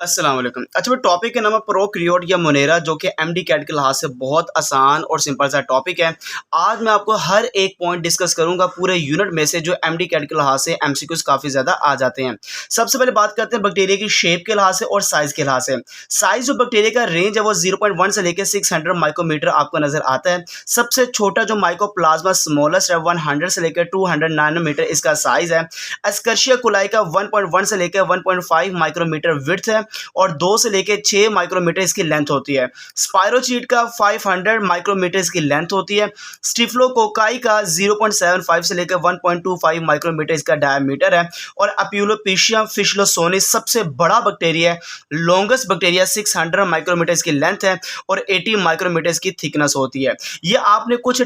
अस्सलाम वालेकुम। अच्छा, वो टॉपिक का नाम है प्रोकैरियोट या मोनेरा, जो कि एमडी कैट के लिहाज से बहुत आसान और सिंपल सा टॉपिक है। आज मैं आपको हर एक पॉइंट डिस्कस करूंगा पूरे यूनिट में से, जो एमडी कैट के लिहाज से एमसीक्यूज काफ़ी ज़्यादा आ जाते हैं। सबसे पहले बात करते हैं बैक्टीरिया की शेप के लिहाज से और साइज़ के लिहाज से। साइज़ जो बैक्टीरिया का रेंज है वो 0.1 से लेकर 600 माइक्रोमीटर आपको नज़र आता है। सबसे छोटा जो माइकोप्लाज्मा स्मॉलेस्ट है 100 से लेकर 200 नैनोमीटर इसका साइज़ है। एस्कर्शिया कोलाई का 1.1 से लेकर 1.5 माइक्रोमीटर विड्थ है और 2 से लेकर 6 माइक्रोमीटर इसकी लेंथ होती है। स्पायरोचीट का 500 माइक्रोमीटर इसकी लेंथ होती है। स्टिफ्लोकोकाई का 0.75 से लेकर 1.25 माइक्रोमीटर इसका डायमीटर है। और अप्यूलोपिशियम फिशलोसोनिस सबसे बड़ा बैक्टीरिया है, लॉन्गेस्ट बैक्टीरिया 600 माइक्रोमीटर इसकी लेंथ है और 80 माइक्रोमीटर इसकी थिकनेस होती है। ये आपने कुछ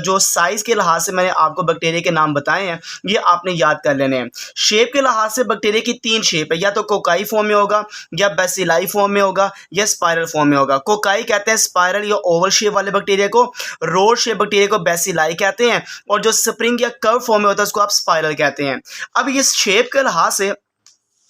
जो साइज के लिहाज से मैंने आपको बैक्टीरिया के नाम बताए हैं, ये आपने याद कर लेने हैं। शेप के लिहाज से बैक्टीरिया की 3 शेप है, या तो कोकाई फॉर्म में होगा, या बेसिलाई फॉर्म में होगा, या स्पाइरल फॉर्म में होगा। कोकाई कहते हैं स्पाइरल या ओवल शेप वाले बैक्टीरिया को, रोड शेप बैक्टीरिया को बेसिलाई कहते हैं, और जो स्प्रिंग या कर्व फॉर्म में होता है उसको आप स्पाइरल कहते हैं। अब ये शेप के लिहाज से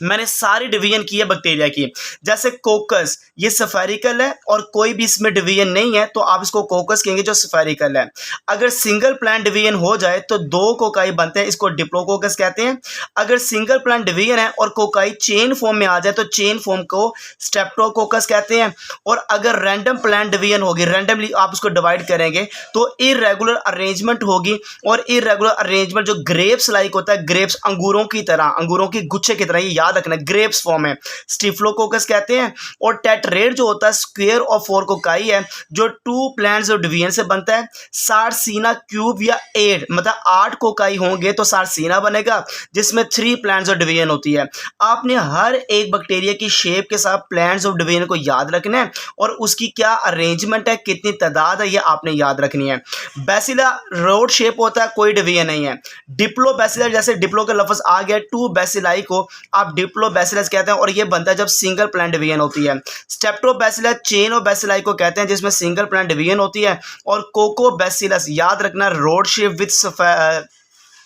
मैंने सारी डिवीजन की है बैक्टीरिया की। जैसे कोकस, ये स्फेरिकल है और कोई भी इसमें डिवीजन नहीं है, तो आप इसको कोकस कहेंगे जो स्फेरिकल है। अगर सिंगल प्लांट डिवीजन हो जाए तो 2 कोकाई बनते हैं, इसको डिप्लोकोकस कहते हैं। अगर सिंगल प्लांट डिवीजन है और कोकाई चेन फॉर्म में आ जाए तो चेन फॉर्म को स्टेप्टोकोकस कहते हैं। और अगर रैंडम प्लांट डिवीजन होगी, रैंडमली आप उसको डिवाइड करेंगे तो इरेगुलर अरेंजमेंट होगी, और इरेगुलर अरेंजमेंट जो ग्रेप्स लाइक होता है, ग्रेप्स अंगूरों की तरह, अंगूरों की गुच्छे की तरह, ये याद रखना, ग्रेप्स फॉर्म है, स्टिफ्लोकोकस कहते हैं। और टेट्रेड जो होता है स्क्वायर ऑफ 4 कोकाई है, जो 2 प्लांट्स ऑफ डिवीजन से बनता है। सार्सिना क्यूब या 8, मतलब 8 कोकाई होंगे तो सार्सिना बनेगा, जिसमें 3 प्लांट्स ऑफ डिवीजन होती है। आपने हर एक बैक्टीरिया की शेप के साथ प्लांट्स ऑफ डिवीजन को याद रखना है, और उसकी क्या अरेंजमेंट है, कितनी तादाद है, ये आपने याद रखनी है। बेसिला रोड शेप होता है, कोई डिवीजन नहीं है। डिप्लो बेसिलर, जैसे डिप्लो का लफ्ज आ गया, 2 बेसिलाई को आप डिप्लोबैसिलस कहते हैं, और ये बनता है जब सिंगल प्लांट डिवीजन होती है। स्टेप्टोबैसिलस चेन ऑफ बैसिलाई को कहते हैं, जिसमें सिंगल प्लांट डिवीजन होती है। और कोकोबैसिलस, याद रखना, रोड शेप विथ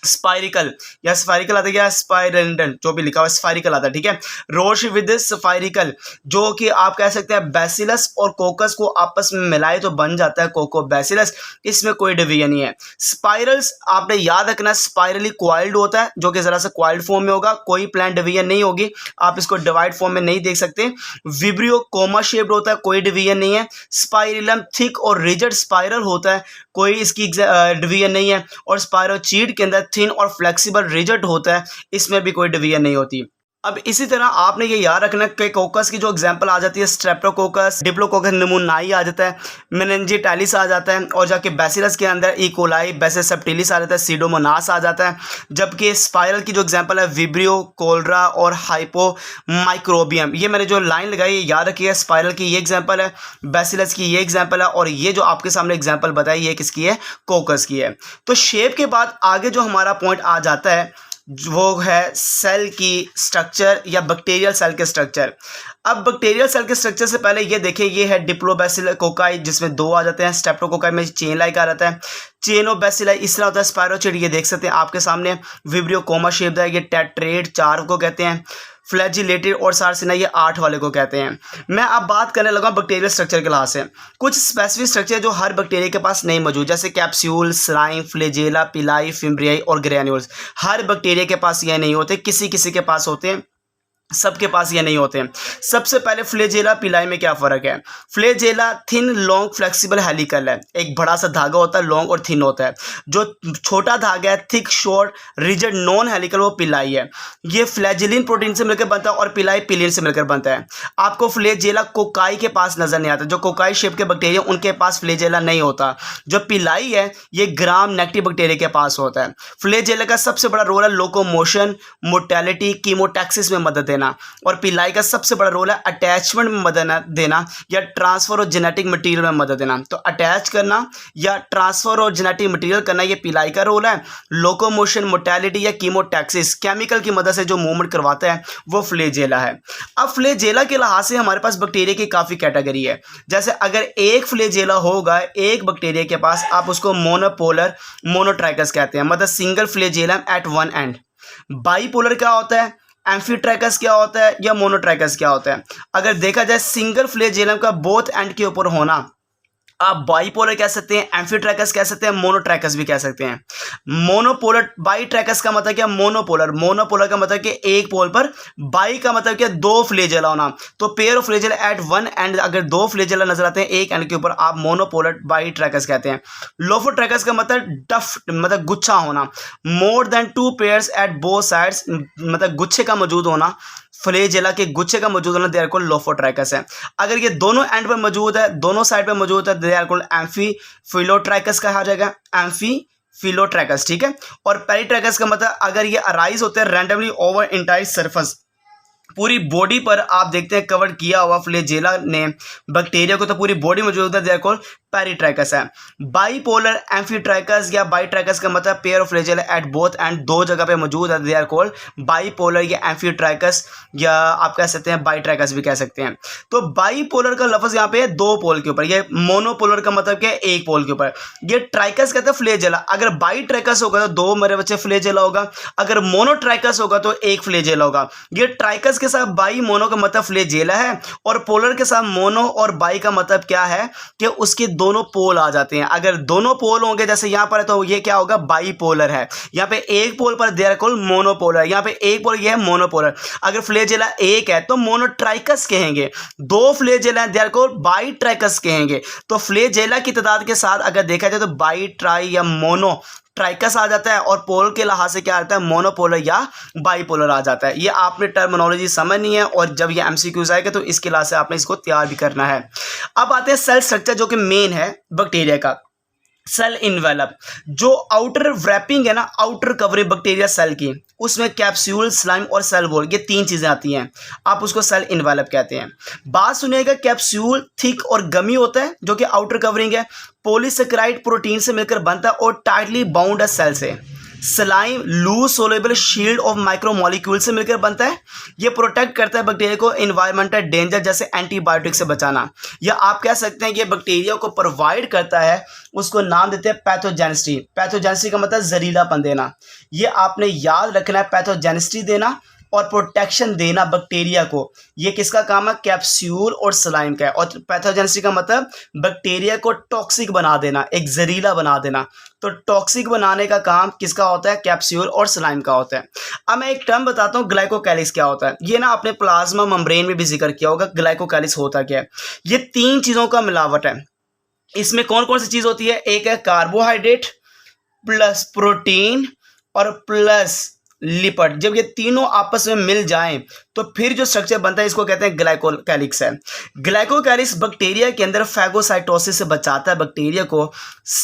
स्पाइरिकल, या स्पाइरिकल आता है या स्पाइरेंडन, जो भी लिखा हुआ है स्पाइरिकल आता है, ठीक है। रोश विद स्पाइरिकल, जो कि आप कह सकते हैं बैसिलस और कोकस को आपस में मिलाए तो बन जाता है कोकोबैसिलस, इसमें कोई डिवीजन नहीं है। स्पाइरल्स आपने याद रखना, स्पाइरली क्वाइल्ड होता है, जो कि जरा सा क्वाइल्ड फॉर्म में होगा, कोई प्लांट डिवीजन नहीं होगी, आप इसको डिवाइड फॉर्म में नहीं देख सकते। विब्रियो कोमा शेप्ड होता है, कोई डिवीजन नहीं है। स्पाइरिलम थिक और रिजिड स्पाइरल होता है, कोई इसकी डिवीजन नहीं है। और स्पायरोचीट के अंदर थिन और फ्लेक्सिबल रिजिड होता है, इसमें भी कोई डिवीजन नहीं होती। अब इसी तरह आपने ये याद रखना कि कोकस की जो एग्जांपल आ जाती है, स्ट्रेप्टोकोकस, डिप्लोकोकस नमूनाई आ जाता है, मेनिंजिटालिस आ जाता है, और जाके बैसिलस के अंदर इकोलाई बेसिलस सेप्टिलिस आ जाता है, सीडोमोनास आ जाता है। जबकि स्पाइरल की जो एग्जांपल है विब्रियो, कोलरा और हाइपोमाइक्रोबियम, ये मैंने जो लाइन लगाई है याद रखिए, स्पाइरल की ये एग्जाम्पल है, बैसिलस की ये एग्जाम्पल है, और ये जो आपके सामने एग्जाम्पल बताई ये किसकी है, कोकस की है। तो शेप के बाद आगे जो हमारा पॉइंट आ जाता है वो है सेल की स्ट्रक्चर या बैक्टीरियल सेल के स्ट्रक्चर। अब बैक्टीरियल सेल के स्ट्रक्चर से पहले ये देखिए, ये है डिप्लोबैसिलस कोकाई, जिसमें 2 आ जाते हैं। स्टेप्टोकोकाई में चेन लाइक आ जाता है। चेनोबैसिलाई इस तरह होता है। स्पायरोचिड ये देख सकते हैं आपके सामने, विब्रियो कोमा शेप है, ये टेट्रेड 4 को कहते हैं। फ्लैजिलेटेड और सार्सिना ये 8 वाले को कहते हैं। मैं अब बात करने लगा बैक्टीरियल स्ट्रक्चर के लिहाज से। कुछ स्पेसिफिक स्ट्रक्चर जो हर बैक्टीरिया के पास नहीं मौजूद, जैसे कैप्सूल, स्लाइम, फ्लैजेला, पिलाई, फिम्ब्रियाई और ग्रैन्यूल्स। हर बैक्टीरिया के पास ये नहीं होते, किसी किसी के पास होते हैं, सबके पास ये नहीं होते हैं। सबसे पहले फ्लैजेला पिलाई में क्या फ़र्क है। Flagella thin long flexible helical है, एक बड़ा सा धागा होता है, लॉन्ग और थिन होता है। जो छोटा धागा है thick short rigid non helical, वो पिलाई है। ये फ्लैजिलिन प्रोटीन से मिलकर बनता है और पिलाई पिलिन से मिलकर बनता है। आपको फ्लैजेला कोकाई के पास नजर नहीं आता, जो कोकाई शेप के बैक्टीरिया उनके पास फ्लैजेला नहीं होता। जो पिलाई है ये ग्राम नेगेटिव बैक्टीरिया के पास होता है। फ्लैजेला का सबसे बड़ा रोल है लोकोमोशन, मोर्टेलिटी, कीमोटैक्सिस में मदद देना, और पिलाई का सबसे बड़ा रोल है अटैचमेंट में मदद देना या ट्रांसफर और जेनेटिक मटेरियल में मदद देना। तो अटैच करना या ट्रांसफर और जेनेटिक मटेरियल करना ये पिलाई का रोल है। लोकोमोशन, मोर्टेलिटी या कीमोटैक्सिस, केमिकल की मदद से जो मूवमेंट करवाता है वो फ्लैजेला है। अब फ्लैजेला के लिहाज से हमारे पास बैक्टीरिया की काफ़ी कैटेगरी है। जैसे अगर एक फ्लैजेला होगा एक बैक्टीरिया के पास, आप उसको मोनोपोलर मोनोट्राइकस कहते हैं, मतलब single flagellum at one end. Bipolar क्या होता है, एम्फीट्रैकस क्या होता है या मोनोट्रैकस क्या होता है। अगर देखा जाए सिंगल फ्लैजेलम का बोथ एंड के ऊपर होना, आप बाइपोलर कह सकते हैं, एम्फीट्रैकस कह सकते हैं, मोनोट्रैकस भी कह सकते हैं। मोनोपोलर बाईट्रैकस का मतलब क्या, मोनोपोलर। मोनोपोलर का मतलब कि एक पोल पर, बाई का मतलब क्या, दो फ्लैजेला होना। तो pair of flagella at one end, अगर दो फ्लैजेला नजर आते हैं एक एंड के ऊपर, आप मोनोपोलर बाईट्रैकस कहते हैं। लोफोट्रैकस का मतलब डफ, मतलब गुच्छा होना। More than two pairs at both sides, मतलब गुच्छे का मौजूद होना, फ्लैजेला के गुच्छे का मौजूद होना, देयर कॉल्ड लोफोट्रैकस है। अगर ये दोनों एंड पर मौजूद है, दोनों साइड पर मौजूद है, देयर कॉल्ड एम्फीफिलोट्रैकस कहा जाएगा, एम्फीफिलोट्रैकस, ठीक है। और पेरिट्रैकस का मतलब अगर ये अराइज होते हैं रैंडमली ओवर इंटायर सरफेस, पूरी बॉडी पर आप देखते हैं कवर किया हुआ फ्लैजेला ने बैक्टीरिया को, तो पूरी बॉडी मौजूद है, देयर कॉल्ड पेरिट्रैकस है। बाइपोलर एम्फीट्रैकस या बाइट्रैकस का मतलब pair of flagella at both and, दो जगह पे मौजूद है, दे आर कॉल्ड बाइपोलर या एम्फीट्रैकस, या आप कह सकते हैं बाइट्रैकस भी कह सकते हैं। तो बाइपोलर का लफ्ज यहाँ पे है दो पोल के ऊपर, ये मोनोपोलर का मतलब क्या है, एक पोल के ऊपर। ये ट्राइकस कहते हैं फ्लैजेला। अगर बाइट्रैकस होगा तो दो मेरे बच्चे फ्लैजेला होगा, अगर मोनोट्राइकस होगा तो एक फ्लैजेला होगा। ये ट्राइकस के साथ बाई मोनो का मतलब फ्लैजेला है, और पोलर के साथ मोनो और बाई का मतलब क्या है कि उसके दोनों पोल आ जाते हैं। अगर दोनों पोल होंगे जैसे यहां पर है, तो ये क्या होगा, बाइपोलर है। यहां पे एक पोल पर दे आर कॉल्ड मोनोपोलर, यहां पे एक पोल ये है मोनोपोलर। अगर फ्लैजेला एक है तो मोनोट्राइकस कहेंगे, दो फ्लैजेला दे आर कॉल्ड बाइट्राइकस कहेंगे। तो फ्लैजेला की तादाद के साथ अगर देखा जाए तो बाई, ट्राई या मोनो ट्राइकस आ जाता है, और पोल के लिहाज से क्या आता है, मोनोपोलर या बाइपोलर आ जाता है। ये आपने टर्मिनोलॉजी समझनी है, और जब ये एमसीक्यूज आएगा तो इसके लिहाज से आपने इसको तैयार भी करना है। अब आते हैं सेल स्ट्रक्चर, जो कि मेन है बैक्टीरिया का। सेल इनवेलप, जो आउटर रैपिंग है ना, आउटर कवरिंग बैक्टीरिया सेल की, उसमें कैप्सूल, स्लाइम और सेल वॉल, ये तीन चीजें आती हैं, आप उसको सेल इनवेलप कहते हैं। बात सुनिएगा, कैप्सूल थिक और गमी होता है जो कि आउटर कवरिंग है, पॉलीसेकेराइड प्रोटीन से मिलकर बनता है और टाइटली बाउंड है सेल से। Slime loose soluble shield of micromolecule से मिलकर बनता है, ये प्रोटेक्ट करता है बैक्टीरिया को एनवायरमेंटल डेंजर जैसे एंटीबायोटिक से बचाना, या आप कह सकते हैं कि बैक्टीरिया को प्रोवाइड करता है, उसको नाम देते हैं पैथोजेनिसिटी। पैथोजेनिसिटी का मतलब जहरीलापन देना, ये आपने याद रखना है, पैथोजेनिसिटी देना और प्रोटेक्शन देना बैक्टीरिया को, ये किसका काम है, कैप्सूल और स्लाइम का है। और पैथोजेनिसिटी का मतलब बैक्टीरिया को टॉक्सिक बना देना, एक जहरीला बना देना। तो टॉक्सिक बनाने का काम किसका होता है, कैप्सूल और स्लाइम का होता है। अब मैं एक टर्म बताता हूँ, ग्लाइकोकैलिक्स क्या होता है। ये ना आपने प्लाज्मा मेम्ब्रेन में भी जिक्र किया होगा, ग्लाइकोकैलिक्स होता क्या है। ये तीन चीज़ों का मिलावट है। इसमें कौन कौन सी चीज़ होती है, एक है कार्बोहाइड्रेट प्लस प्रोटीन और प्लस लिपिड। जब ये तीनों आपस में मिल जाएं तो फिर जो स्ट्रक्चर बनता है इसको कहते हैं ग्लाइकोकैलिक्स है। ग्लाइकोकैलिक्स बैक्टीरिया के अंदर फैगोसाइटोसिस से बचाता है बैक्टीरिया को,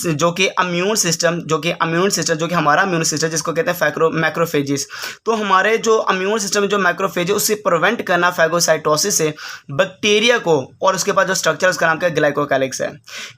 जो कि इम्यून सिस्टम जो कि हमारा इम्यून सिस्टम जिसको कहते हैं मैक्रोफेजिस। तो हमारे जो इम्यून सिस्टम जो मैक्रोफेज है उससे प्रिवेंट करना फैगोसाइटोसिस से बैक्टीरिया को, और उसके बाद जो स्ट्रक्चर उसका नाम क्या है, ग्लाइकोकैलिक्स है।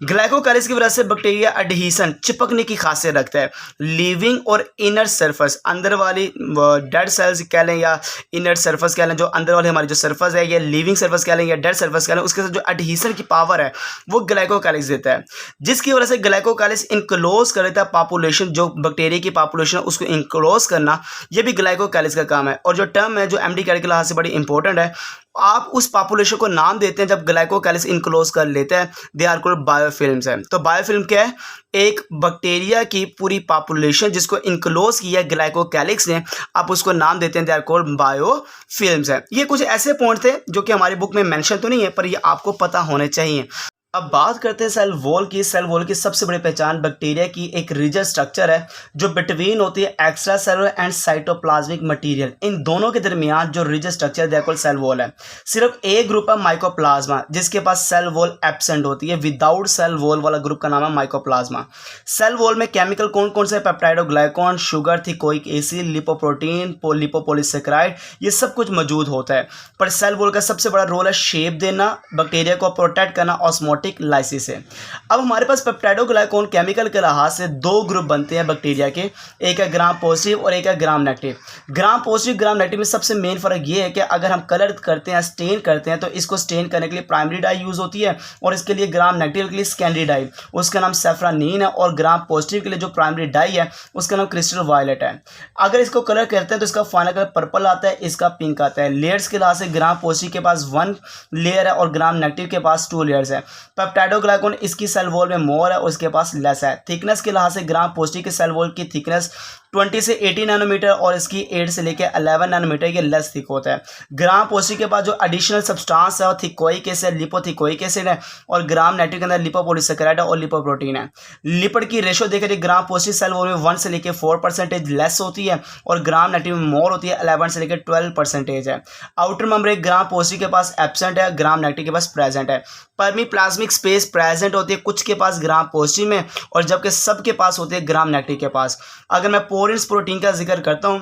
ग्लाइकोकैलिक्स की वजह से बैक्टीरिया एडहेशन, चिपकने की खासियत रखता है। लिविंग और इनर सरफेस, अंदर वाली डेड सेल्स कह लें या इनर सरफेस कह लें, जो अंदर वाले हमारी जो सरफेस है, ये लिविंग सरफेस कह लें या डेड सरफेस कह लें, उसके साथ जो एडहेशन की पावर है वो ग्लाइकोकैलिक्स देता है, जिसकी वजह से ग्लाइकोकैलिक्स इनक्लोज कर देता है पॉपुलेशन, जो बैक्टीरिया की पॉपुलेशन है उसको इनक्लोज करना, ये भी ग्लाइकोकैलिक्स का काम है। और जो टर्म है जो एमडी कैट के लिहाज से बड़ी इंपॉर्टेंट है, आप उस पॉपुलेशन को नाम देते हैं जब ग्लाइकोकैलिक्स इनक्लोज कर लेते हैं, दे आर कॉल्ड बायोफिल्म्स है। तो बायोफिल्म क्या है, एक बैक्टीरिया की पूरी पॉपुलेशन जिसको इनक्लोज किया ग्लाइकोकैलिक्स ने, आप उसको नाम देते हैं, दे आर कॉल्ड बायोफिल्म्स है। ये कुछ ऐसे पॉइंट थे जो कि हमारी बुक में मेंशन तो नहीं है, पर ये आपको पता होने चाहिए। अब बात करते हैं सेल वॉल की। सेल वॉल की सबसे बड़ी पहचान बैक्टीरिया की एक रिजिड स्ट्रक्चर है जो बिटवीन होती है extra cellular and cytoplasmic material, इन दोनों के दरमियान जो rigid structure that called cell wall है। सिर्फ एक ग्रुप है माइकोप्लाज्मा जिसके पास सेल वॉल एब्सेंट होती है, विदाउट सेल वॉल वाला ग्रुप का नाम है माइकोप्लाज्मा। सेल वॉल में केमिकल कौन कौन से, peptidoglycan, sugar, थिकोइक acid, lipoprotein, lipopolysaccharide, ये सब कुछ मौजूद होता है। पर सेल वॉल का सबसे बड़ा रोल है शेप देना, बैक्टीरिया को प्रोटेक्ट करना, ऑस्मोटिक एंजाइमेटिक लाइसिस है। अब हमारे पास पेप्टाइडोग्लाइकॉन केमिकल के लिहाज से दो ग्रुप बनते हैं बैक्टीरिया के, एक है ग्राम पॉजिटिव और एक है gram negative. Gram positive gram negative में सबसे मेन फर्क ये है कि अगर हम कलर करते हैं, स्टेन करते हैं, तो इसको स्टेन करने के लिए प्राइमरी डाई यूज होती है और इसके लिए ग्राम नेगेटिव के लिए सेकेंडरी डाई, उसका नाम सेफ्रानीन है, और ग्राम पॉजिटिव के लिए जो प्राइमरी डाई है उसका नाम क्रिस्टल वायलेट है। अगर इसको कलर करते हैं तो इसका फाइनल कलर पर्पल आता है, इसका पिंक आता है। लेयर्स के लिहाज से ग्राम पॉजिटिव के पास 1 लेयर है और ग्राम नेगेटिव के पास 2 लेयर्स है। पेप्टाइडोग्लाइकॉन इसकी सेल वॉल में मोर है और उसके पास लेस है। थिकनेस के लिहाज से ग्राम पॉजिटिव के सेल वॉल की थिकनेस 20 से 80 नैनोमीटर और इसकी 8 से लेकर 11 नैनोमीटर के लेस थिक होता है। ग्राम पॉजिटिव के पास जो एडिशनल सब्सटेंस है वो थिकोइक एसिड, लिपोथिकोइक एसिड है, और ग्राम नेगेटिव के अंदर लिपोपॉलीसेकेराइड और लिपोप्रोटीन है। लिपिड की रेशो देखा जाए ग्राम पॉजिटिव सेल वॉल में 1 से लेकर 4% लेस होती है और ग्राम नेगेटिव में मोर होती है, 11 से लेकर 12% है। आउटर मेम्ब्रेन ग्राम पॉजिटिव के पास एब्सेंट है, ग्राम नेगेटिव के पास प्रेजेंट है। परमी प्लाज्मिक स्पेस प्रेजेंट होती है कुछ के पास ग्राम पॉजिटिव में और जबकि सबके पास होती है ग्राम नेगेटिव के पास। अगर मैं पोरेंस प्रोटीन का जिक्र करता हूं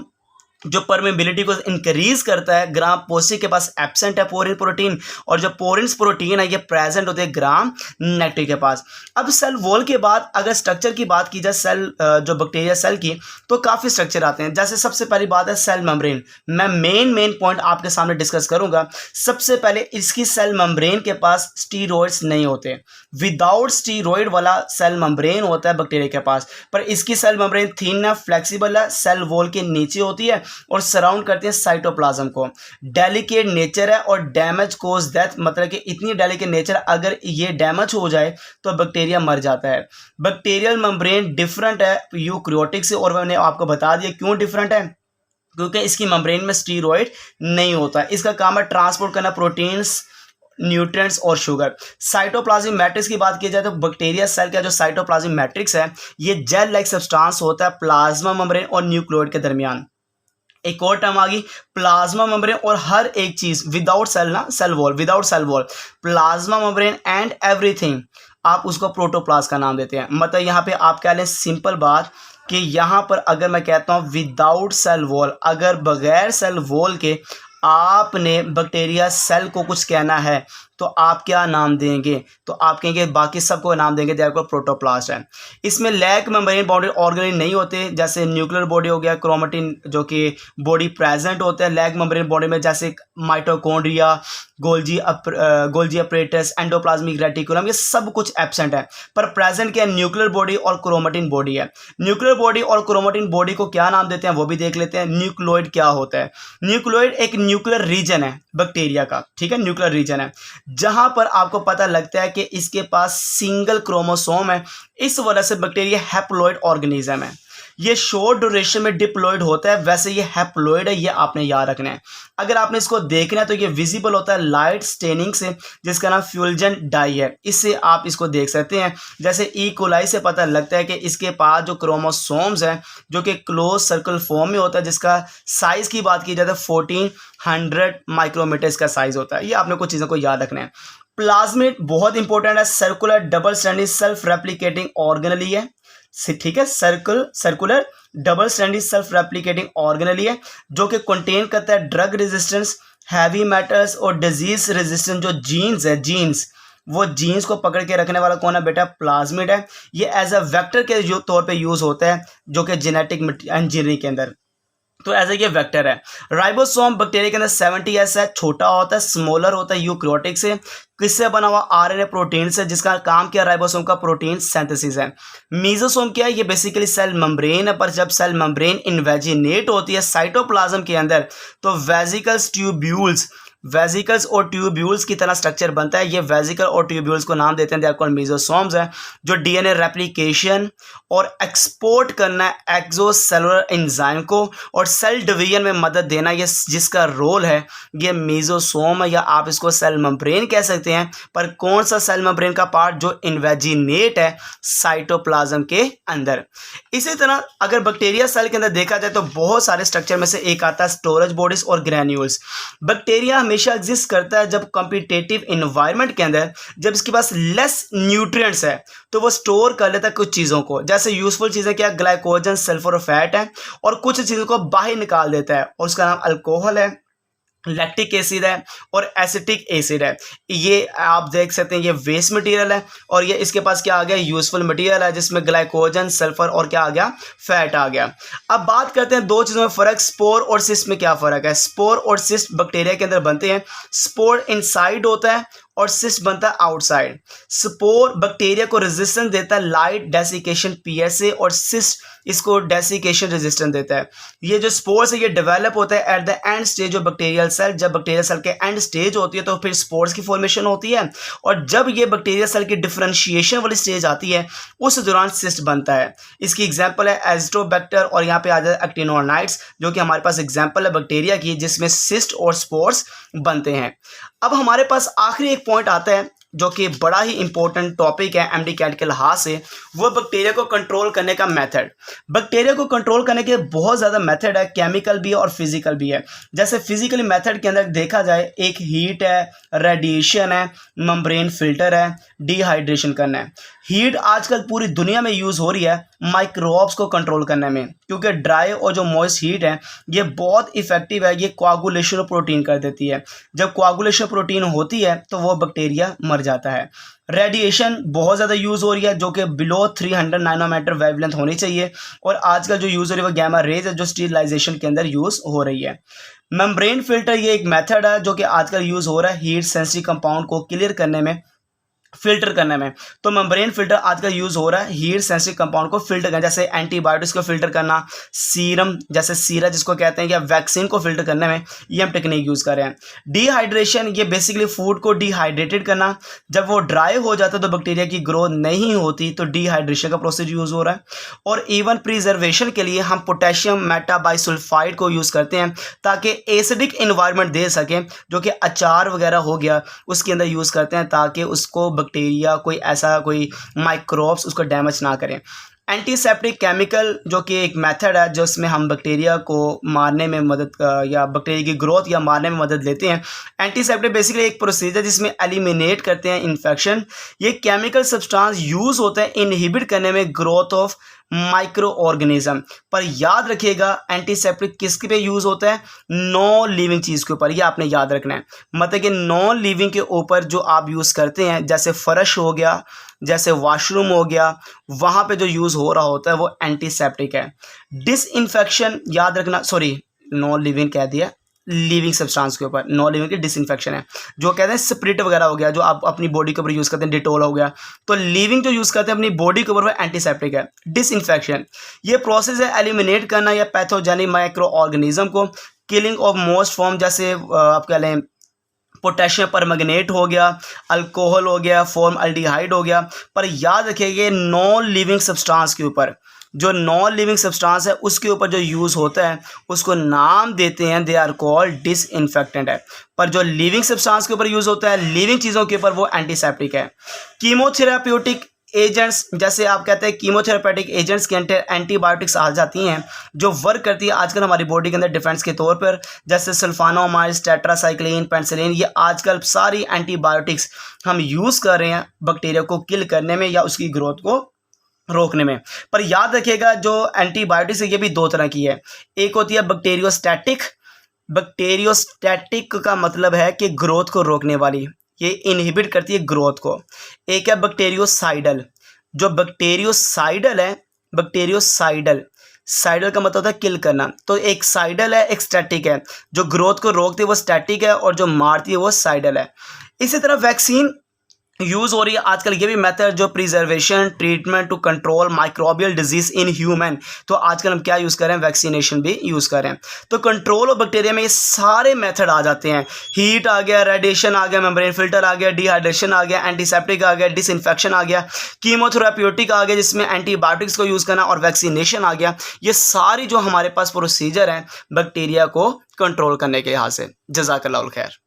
जो परमेबिलिटी को इंक्रीज करता है, ग्राम पॉजिटिव के पास एब्सेंट है पोरिन प्रोटीन, और जो पोरिन्स प्रोटीन है ये प्रेजेंट होते हैं ग्राम नेगेटिव के पास। अब सेल वॉल के बाद अगर स्ट्रक्चर की बात की जाए सेल जो बैक्टीरिया सेल की, तो काफ़ी स्ट्रक्चर आते हैं। जैसे सबसे पहली बात है सेल मेम्ब्रेन। मैं मेन पॉइंट आपके सामने डिस्कस करूंगा। सबसे पहले इसकी सेल मेम्ब्रेन के पास स्टीरॉयड्स नहीं होते, विदाउट स्टीरॉयड वाला सेल मेम्ब्रेन होता है बैक्टीरिया के पास, पर इसकी सेल मेम्ब्रेन थिन है, फ्लेक्सिबल है, सेल वॉल के नीचे होती है और सराउंड करती है साइटोप्लाज्म को। डेलिकेट नेचर है और डैमेज कोज डेथ, मतलब कि इतनी डेलिकेट नेचर, अगर ये डैमेज हो जाए तो बैक्टीरिया मर जाता है। बैक्टीरियल मेम्ब्रेन डिफरेंट है यूकैरियोटिक से, और मैंने आपको बता दिया क्यों डिफरेंट है, क्योंकि इसकी मेम्ब्रेन में स्टीरॉयड नहीं होता। इसका काम है ट्रांसपोर्ट करना प्रोटीन्स, न्यूट्रिएंट्स और शुगर। साइटोप्लाज्मिक मैट्रिक्स की बात की जाए तो बैक्टीरिया सेल का जो साइटोप्लाज्मिक मैट्रिक्स है ये जेल लाइक सब्सटेंस होता है प्लाज्मा मेम्ब्रेन और न्यूक्लियोइड के दरमियान। एक और टर्म आ गई प्लाज्मा मेम्ब्रेन, और हर एक चीज विदाउट सेल ना, cell wall, without cell wall, plasma membrane and everything आप उसको प्रोटोप्लाज्म का नाम देते हैं। मतलब यहाँ पे आप कह लें सिंपल बात कि यहाँ पर अगर मैं कहता हूँ विदाउट सेल वॉल, अगर बगैर सेल वॉल के आपने बैक्टीरिया सेल को कुछ कहना है तो आप क्या नाम देंगे, तो आप कहेंगे बाकी सबको नाम देंगे देयर को प्रोटोप्लास्ट है। इसमें लैक मेम्ब्रेन बाउंडेड ऑर्गेनेल नहीं होते, जैसे न्यूक्लियर बॉडी हो गया, क्रोमेटिन जो कि बॉडी प्रेजेंट होता है लैक मेम्ब्रेन बॉडी में, जैसे mitochondria, Golgi apparatus, endoplasmic reticulum, ये सब कुछ एब्सेंट है। पर प्रेजेंट क्या है, न्यूक्लियर बॉडी और क्रोमेटिन बॉडी है। न्यूक्लियर बॉडी और क्रोमेटिन बॉडी को क्या नाम देते हैं वो भी देख लेते हैं। न्यूक्लियोइड क्या होता है, न्यूक्लियोइड एक न्यूक्लियर रीजन है बैक्टीरिया का, ठीक है, न्यूक्लियर रीजन है जहां पर आपको पता लगता है कि इसके पास सिंगल क्रोमोसोम है, इस वजह से बैक्टीरिया हैप्लॉइड ऑर्गेनिज्म है। ये शॉर्ट ड्यूरेशन में डिप्लॉइड होता है, वैसे ये हैप्लॉइड है, ये आपने याद रखना है। अगर आपने इसको देखना है तो ये विजिबल होता है लाइट स्टेनिंग से, जिसका नाम फ्यूल्जन डाई है, इससे आप इसको देख सकते हैं। जैसे ई कोलाई से पता लगता है कि इसके पास जो क्रोमोसोम्स हैं जो कि क्लोज सर्कल फॉर्म में होता है, जिसका साइज की बात की जाए तो 1400 माइक्रोमीटर का साइज होता है। ये आपने कुछ चीज़ों को याद रखना है। प्लाज्मिड बहुत इंपॉर्टेंट है, circular double stranded self replicating organelle है, ठीक है, circular double stranded self replicating organelle है जो कि कंटेन करता है ड्रग रेजिस्टेंस, हैवी मेटल्स और डिजीज रेजिस्टेंस। जो जीन्स है, वो जीन्स को पकड़ के रखने वाला कौन है बेटा, प्लाज्मिड है। ये एज अ वेक्टर के तौर पे यूज होता है जो कि जेनेटिक इंजीनियरिंग के अंदर, तो एज ए वेक्टर है। राइबोसोम बैक्टीरिया के अंदर 70S है, छोटा होता है, स्मॉलर होता है यूकैरियोटिक से। किससे बना हुआ, आरएनए प्रोटीन से, जिसका काम क्या राइबोसोम का प्रोटीन सिंथेसिस है। मीजोसोम क्या है, ये बेसिकली सेल मेम्ब्रेन है, पर जब सेल मेम्ब्रेन इन्वेजिनेट होती है साइटोप्लाज्म के अंदर तो वेजिकल्स और ट्यूब्यूल्स की तरह स्ट्रक्चर बनता है। ये वेजिकल और ट्यूब्यूल्स को नाम देते हैं, दे आर कॉल्ड मीजोसोम्स है, जो डीएनए रेप्लिकेशन और एक्सपोर्ट करना एक्सोसेलुलर एंजाइम को और सेल डिवीजन में मदद देना, ये जिसका रोल है ये मीजोसोम है, या आप इसको सेल मेम्ब्रेन कह सकते हैं। पर कौन सा सेल मेम्ब्रेन का पार्ट, जो इन्वेजिनेट है साइटोप्लाज्म के अंदर। इसी तरह अगर बैक्टीरिया सेल के अंदर देखा जाए तो बहुत सारे स्ट्रक्चर में से एक आता है स्टोरेज बॉडीज और ग्रैन्यूल्स। बैक्टीरिया हमेशा एग्जिस्ट करता है जब कॉम्पिटिटिव एनवायरनमेंट के अंदर, जब इसके पास लेस न्यूट्रिएंट्स है तो वो स्टोर कर लेता है कुछ चीज़ों को, जैसे यूजफुल चीज़ें क्या, ग्लाइकोजन, सल्फर और फैट है, और कुछ चीज़ों को बाहर निकाल देता है और उसका नाम अल्कोहल है, लैक्टिक एसिड है और एसिटिक एसिड है। ये आप देख सकते हैं ये वेस्ट मटेरियल है और ये इसके पास क्या आ गया, यूजफुल मटेरियल है, जिसमें ग्लाइकोजन, सल्फर और क्या आ गया, फैट आ गया। अब बात करते हैं दो चीज़ों में फ़र्क, स्पोर और सिस्ट में क्या फ़र्क है। स्पोर और सिस्ट बैक्टीरिया के अंदर बनते हैं। स्पोर इनसाइड होता है और सिस्ट बनता है आउटसाइड। स्पोर बैक्टीरिया को रेजिस्टेंस देता है लाइट डेसिकेशन पीएच से, और सिस्ट इसको डेसिकेशन रेजिस्टेंस देता है। ये जो स्पोर्स है ये डेवलप होता है at the end stage of bacterial cell. जब बैक्टीरियल सेल के एंड स्टेज होती है तो फिर स्पोर्स की फॉर्मेशन होती है, और जब ये बैक्टीरियल सेल की डिफरेंशिएशन वाली स्टेज आती है उस दौरान सिस्ट बनता है। इसकी एग्जांपल है एजिटोबैक्टर, और यहाँ पे आ जाता है एक्टिनोनाइट्स, जो कि हमारे पास एग्जांपल है बैक्टीरिया की जिसमें सिस्ट और स्पोर्स बनते हैं। अब हमारे पास आखिरी एक पॉइंट आता है जो कि बड़ा ही इंपॉर्टेंट टॉपिक है एमडी कैट के लिहाज से, वो बैक्टीरिया को कंट्रोल करने का मेथड। बैक्टीरिया को कंट्रोल करने के बहुत ज़्यादा मेथड है, केमिकल भी है और फिजिकल भी है। जैसे फिजिकली मेथड के अंदर देखा जाए, एक हीट है, रेडिएशन है, मेम्ब्रेन फिल्टर है, डिहाइड्रेशन करना है। हीट आजकल पूरी दुनिया में यूज़ हो रही है माइक्रोब्स को कंट्रोल करने में, क्योंकि ड्राई और जो मॉइस्ट हीट है ये बहुत इफेक्टिव है, ये कोआगुलेशन ऑफ प्रोटीन कर देती है। जब कोआगुलेशन प्रोटीन होती है तो वो बैक्टीरिया मर जाता है। रेडिएशन बहुत ज़्यादा यूज़ हो रही है, जो कि बिलो 300 नैनोमीटर वेवलेंथ होनी चाहिए, और आजकल जो यूज़ हो रही है वो गैमा रेज है जो स्टीरिलाइजेशन के अंदर यूज़ हो रही है। मेम्ब्रेन फिल्टर ये एक मेथड है जो कि आजकल यूज़ हो रहा है हीट सेंसिटिव कंपाउंड को क्लियर करने में, फिल्टर करने में। तो मेम्ब्रेन फिल्टर आजकल यूज़ हो रहा है हीट सेंसिटिव कंपाउंड को फिल्टर करना, जैसे एंटीबायोटिक्स को फिल्टर करना, सीरम जैसे सीरा जिसको कहते हैं, या वैक्सीन को फिल्टर करने में ये हम टेक्निक यूज़ कर रहे हैं। डिहाइड्रेशन ये बेसिकली फूड को डिहाइड्रेटेड करना, जब वो ड्राई हो जाता है तो बैक्टीरिया की ग्रोथ नहीं होती, तो डिहाइड्रेशन का प्रोसेस यूज़ हो रहा है। और इवन प्रिजर्वेशन के लिए हम पोटेशियम मेटाबाइसल्फाइड को यूज़ करते हैं ताकि एसिडिक इन्वायरमेंट दे सकें, जो कि अचार वगैरह हो गया उसके अंदर यूज़ करते हैं ताकि उसको बैक्टीरिया कोई माइक्रोब्स उसको डैमेज ना करें। एंटीसेप्टिक केमिकल जो कि एक मेथड है जिसमें हम बैक्टीरिया को मारने में मदद या बैक्टीरिया की ग्रोथ या मारने में मदद लेते हैं। एंटीसेप्टिक बेसिकली एक प्रोसीजर जिसमें एलिमिनेट करते हैं इन्फेक्शन। ये केमिकल सब्सटेंस यूज़ होते हैं इनहिबिट करने में ग्रोथ ऑफ माइक्रो ऑर्गेनिज्म। पर याद रखिएगा एंटीसेप्टिक किसके पे यूज़ होता है, नॉन लिविंग चीज़ के ऊपर, ये आपने याद रखना है। मतलब कि नॉन लिविंग के ऊपर जो आप यूज़ करते हैं, जैसे फर्श हो गया, जैसे वॉशरूम हो गया, वहाँ पे जो यूज़ हो रहा होता है वो एंटीसेप्टिक है। डिसइंफेक्शन याद रखना, सॉरी नॉन लिविंग कह दिया, लिविंग सब्सटेंस के ऊपर, नॉन लिविंग की डिसइंफेक्शन है। जो कहते हैं स्प्रिट वगैरह हो गया जो आप अपनी बॉडी के ऊपर यूज़ करते हैं, डिटोल हो गया, तो लिविंग जो यूज़ करते हैं अपनी बॉडी के ऊपर वो एंटीसेप्टिक है। डिसइंफेक्शन ये प्रोसेस है एलिमिनेट करना या पैथोजेनिक माइक्रो ऑर्गेनिज्म को, किलिंग ऑफ मोस्ट फॉर्म, जैसे आप कह लें पोटेशियम परमैंगनेट हो गया, अल्कोहल हो गया, फॉर्मल्डिहाइड हो गया। पर याद रखिए नॉन लिविंग सब्सटेंस के ऊपर, जो नॉन लिविंग सब्सटेंस है उसके ऊपर जो यूज़ होता है उसको नाम देते हैं, दे आर कॉल्ड डिसइंफेक्टेंट है। पर जो लिविंग सब्सटेंस के ऊपर यूज़ होता है, लिविंग चीज़ों के ऊपर, वो एंटीसेप्टिक है। कीमोथेराप्यूटिक एजेंट्स, जैसे आप कहते हैं कीमोथेरापेटिक एजेंट्स के अंदर एंटीबायोटिक्स आ जाती हैं जो वर्क करती है आजकल हमारी बॉडी के अंदर डिफेंस के तौर पर, जैसे सल्फानोमाइड्स, टेट्रासाइक्लिन, पेनिसिलिन, ये आजकल सारी एंटीबायोटिक्स हम यूज़ कर रहे हैं बैक्टीरिया को किल करने में या उसकी ग्रोथ को रोकने में। पर याद रखिएगा जो एंटीबायोटिक्स है ये भी दो तरह की है। एक होती है बैक्टीरियोस्टैटिक। बैक्टीरियोस्टैटिक का मतलब है कि ग्रोथ को रोकने वाली, ये इनहिबिट करती है ग्रोथ को। एक है बैक्टीरियोसाइडल। जो बैक्टीरियोसाइडल है, बैक्टीरियोसाइडल, साइडल का मतलब होता है किल करना। तो एक साइडल है, एक स्टैटिक है। जो ग्रोथ को रोकती है वो स्टैटिक है और जो मारती है वो साइडल है। इसी तरह वैक्सीन यूज़ हो रही है आजकल, ये भी मेथड जो preservation treatment to control microbial disease in human. तो आजकल हम क्या यूज़ कर रहे हैं, वैक्सीनेशन भी यूज़ कर रहे हैं। तो कंट्रोल ऑफ बैक्टीरिया में ये सारे मेथड आ जाते हैं। हीट आ गया, रेडिएशन आ गया, मेम्ब्रेन फिल्टर आ गया, डिहाइड्रेशन आ गया, एंटीसेप्टिक आ गया, डिसइंफेक्शन आ गया, कीमोथेराप्यूटिक आ गया जिसमें एंटीबायोटिक्स को यूज़ करना, और वैक्सीनेशन आ गया। ये सारी जो हमारे पास प्रोसीजर हैं बैक्टीरिया को कंट्रोल करने के लिहाज से। जज़ाकल्लाहुल खैर।